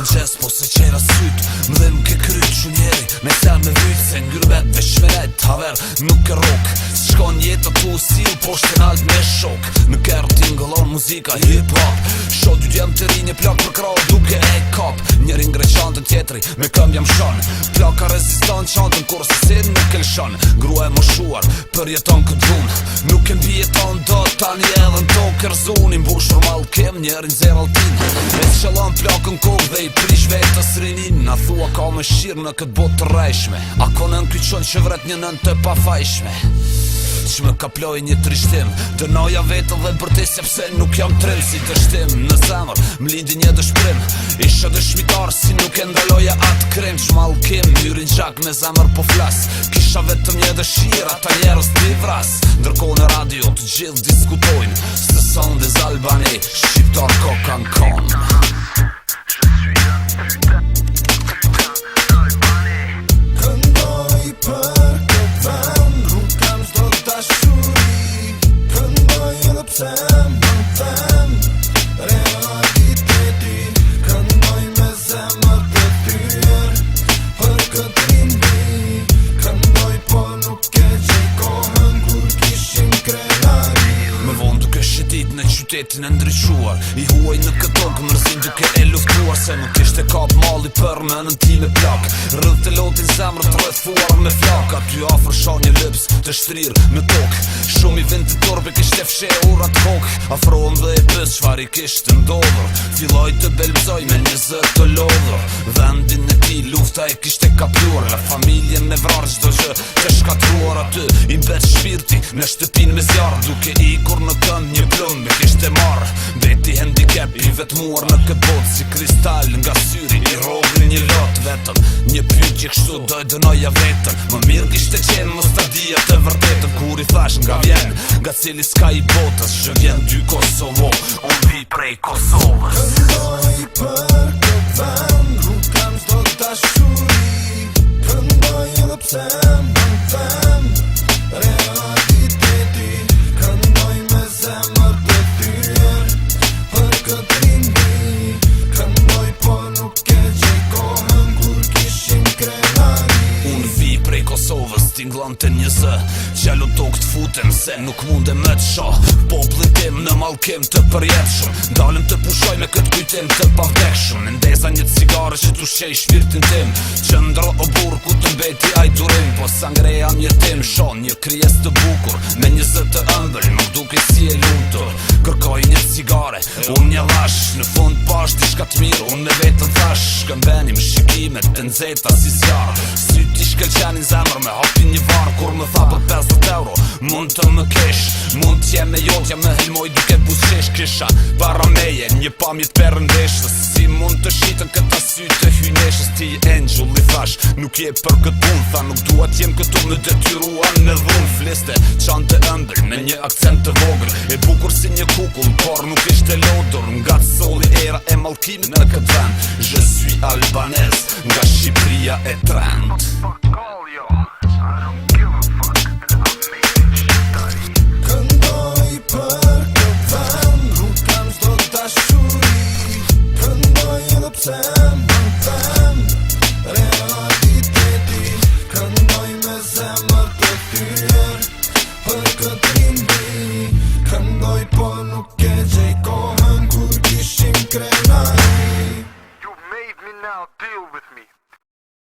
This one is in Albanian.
Në gjes po se qera syt Më dhe më ke kryt që njeri Me sen me vyt se ngyrvet veç me lejt Haver nuk e rok Shkon jetë tu stil po shten alt me shok Në kërë t'ingëllon muzika hip-hop Sho dy djem të rinje plak për krau duke e kap Njeri ngre qantën tjetri me këm jam shon Plaka rezistant qantën kur se sin nuk e lshon Grua e moshuar për jeton këtë vun Nuk e mbi jeton do tani edhe në tokër zun I mbushur malkem njerin zer altin E të qëllon plakën kok dhe I prish vetës rinin A thua ka me shirë në këtë botë të rejshme A konën kyqon që vret një nën të pafajshme Që më kaploj një trishtim Dënoja vetën dhe për ti sepse nuk jam trill Si dështim në zemër m'lindi një dëshprim Isha dëshmitar si nuk e ndaloja atë krim Shmalkim, myrin gjak me zemër po flas Kisha vetëm një dëshira ta njerës t'i vras Ndërko në radio të gjithë diskutojnë Se son des Albani, shqiptar kokan kon Këndoj për këtë vend Nuk kam s'do dashuri Këndoj edhe pse më vend Realiteti Këndoj me zemër të tyr Për këtë rimbi Këndoj po nuk e gjej kohën Kur kishim krenari Me vonë duke shëtit në qytetin e ndryquar I huaj në këtok mërzin duke e luftuar Se nuk ishte kap mali për me në ti me plak Rëdh të lotin zemrë të rëthuar me flak Aty afër sha një lëps të shtrir me tok Shumë I vind të torbe kishte fshe urat kok Afrohem dhe e pës qfar I kishte ndodhër Filoj të belbzoj me 20 të lodhër Vendin e ti lufta e kishte kapluar La familjen me vrar gjdo gjë të shkatruar aty I mbet shpirti në shtëpin me zjarë Duke I kur në kënd një plëm me kishte marrë Beti handicap I vetmuar në këtë botë Si kristal nga syri I rogri një lot vetëm Një pyetje kështu doj dënoja vetën Më mirë kishte qenë mos ta dija të vërtetën Kur I thash nga vjen Nga cili s'ka I botës Që vjen dy Kosovo On vi prej Kosovës Këndoj për këtë vend Nuk kam s'do dashuri Këndoj edhe pse më vend Realiteti Këndoj me zemër të tyr Për këtë rimbi Këndoj po nuk e gjej kohën Kur kishim krenari Unë vi prej Kosovës t'inglon të një zë Gjallu tok t'futen se nuk munde me t'shoh Poplin tim në malkim të përjetshëm Dalëm të pushoj me këtë kujtim të pavdekshëm Ndeza një cigare që t'u shqej shpirtin tim Qëndro o burë ku të mbeti aj durim Po sa ngreja mjetim shon një kryes të bukur Me 20 të ëmbël nuk duke si e lutur Kërkoj një cigare, unë një dhash Në fund pash t'i shka t'mirë, unë me vetën thash Shkëmbenim shikimet të nxeta si zjarë Syti shkelqenin zemër me hapin një varë Kur më tha për 50 euro, mund të më kesh Mund t'je me jotja me helmoj duke busqesh Kisha para meje, një pamjet për ndeshës Si mund të shitën këta sy të hyneshës Ti angel I thash, nuk je për këtë pun Tha nuk dua t'jem këtu me detyruan me dhun Fliste qanë të ëmbël me një akcent të vogël E bukur si një kukull, por nuk ishte lodër Nga të soli era e malkimit në këtë vend Je suis albanez, nga Shqipëria e trend Këndoj për këtë vend Nuk kam s'do dashuri Këndoj edhe pse më vend Realiteti Këndoj me zemër të tyr Për këtë rimbi Këndoj po nuk e gjej kohën Kur kishim krenari